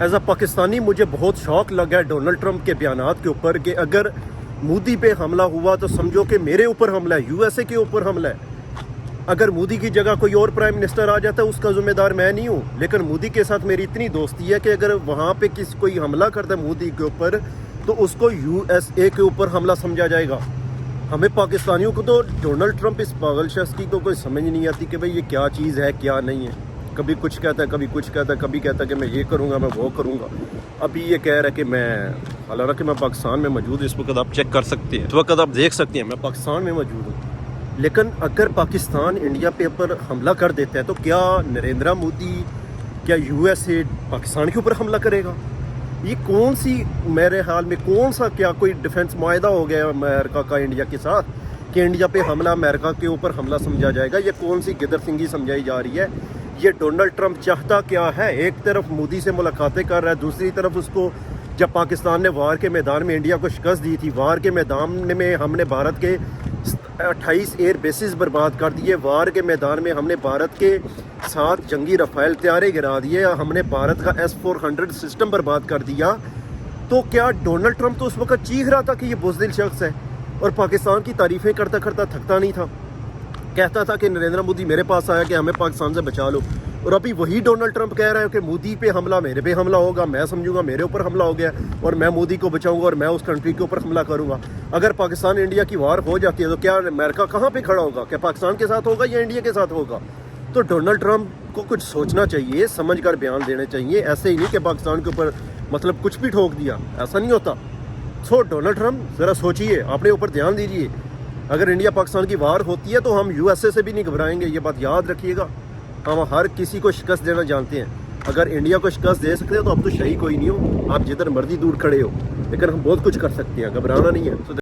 As a Pakistani مجھے بہت شوق لگا ہے ڈونلڈ ٹرمپ کے بیانات کے اوپر کہ اگر مودی پہ حملہ ہوا تو سمجھو کہ میرے اوپر حملہ ہے، یو ایس اے کے اوپر حملہ ہے۔ اگر مودی کی جگہ کوئی اور پرائم منسٹر آ جاتا ہے اس کا ذمہ دار میں نہیں ہوں، لیکن مودی کے ساتھ میری اتنی دوستی ہے کہ اگر وہاں پہ کوئی حملہ کرتا ہے مودی کے اوپر تو اس کو یو ایس اے کے اوپر حملہ سمجھا جائے گا۔ ہمیں پاکستانیوں کو تو ڈونلڈ ٹرمپ اس پاگل شخص کی تو کوئی سمجھ نہیں آتی کہ بھئی یہ کیا چیز ہے کیا نہیں ہے۔ کبھی کچھ کہتا ہے، کبھی کچھ کہتا ہے، کبھی کہتا ہے کہ میں یہ کروں گا، میں وہ کروں گا۔ ابھی یہ کہہ رہا ہے کہ حالانکہ میں پاکستان میں موجود ہوں، اس وقت آپ چیک کر سکتے ہیں، اس وقت آپ دیکھ سکتے ہیں میں پاکستان میں موجود ہوں۔ لیکن اگر پاکستان انڈیا پہ اوپر حملہ کر دیتا ہے تو کیا نریندرا مودی، کیا یو ایس اے پاکستان کے اوپر حملہ کرے گا؟ یہ کون سی، میرے حال میں کون سا کیا کوئی ڈیفنس معاہدہ ہو گیا امریکہ کا انڈیا کے ساتھ کہ انڈیا پہ حملہ امریکہ کے اوپر حملہ سمجھا جائے گا؟ یہ کون سی گدر سنگھی سمجھائی جا رہی ہے؟ یہ ڈونلڈ ٹرمپ چاہتا کیا ہے؟ ایک طرف مودی سے ملاقاتیں کر رہا ہے، دوسری طرف اس کو جب پاکستان نے وار کے میدان میں انڈیا کو شکست دی تھی، وار کے میدان میں ہم نے بھارت کے 28 ایئر بیسز برباد کر دیے، وار کے میدان میں ہم نے بھارت کے 7 جنگی رفیل طیارے گرا دیے، ہم نے بھارت کا S-400 سسٹم برباد کر دیا۔ تو کیا ڈونلڈ ٹرمپ تو اس وقت چیخ رہا تھا کہ یہ بزدل شخص ہے اور پاکستان کی تعریفیں کرتا کرتا تھکتا نہیں تھا؟ کہتا تھا کہ نریندر مودی میرے پاس آیا کہ ہمیں پاکستان سے بچا لو، اور ابھی وہی ڈونلڈ ٹرمپ کہہ رہا ہے کہ مودی پہ حملہ، میرے پہ حملہ ہوگا، میں سمجھوں گا میرے اوپر حملہ ہو گیا اور میں مودی کو بچاؤں گا اور میں اس کنٹری کے اوپر حملہ کروں گا۔ اگر پاکستان انڈیا کی وار ہو جاتی ہے تو کیا امریکہ کہاں پہ کھڑا ہوگا؟ کیا پاکستان کے ساتھ ہوگا یا انڈیا کے ساتھ ہوگا؟ تو ڈونلڈ ٹرمپ کو کچھ سوچنا چاہیے، سمجھ کر بیان دینے چاہیے، ایسے ہی نہیں کہ پاکستان کے اوپر مطلب کچھ بھی ٹھوک دیا، ایسا نہیں ہوتا۔ سو ڈونلڈ ٹرمپ ذرا سوچئے، اپنے اوپر دھیان دیجیے۔ اگر انڈیا پاکستان کی وار ہوتی ہے تو ہم یو ایس اے سے بھی نہیں گھبرائیں گے، یہ بات یاد رکھیے گا۔ ہم ہر کسی کو شکست دینا جانتے ہیں، اگر انڈیا کو شکست دے سکتے ہیں تو اب تو شہید کوئی نہیں ہو، آپ جدھر مرضی دور کھڑے ہو، لیکن ہم بہت کچھ کر سکتے ہیں، گھبرانا نہیں ہے۔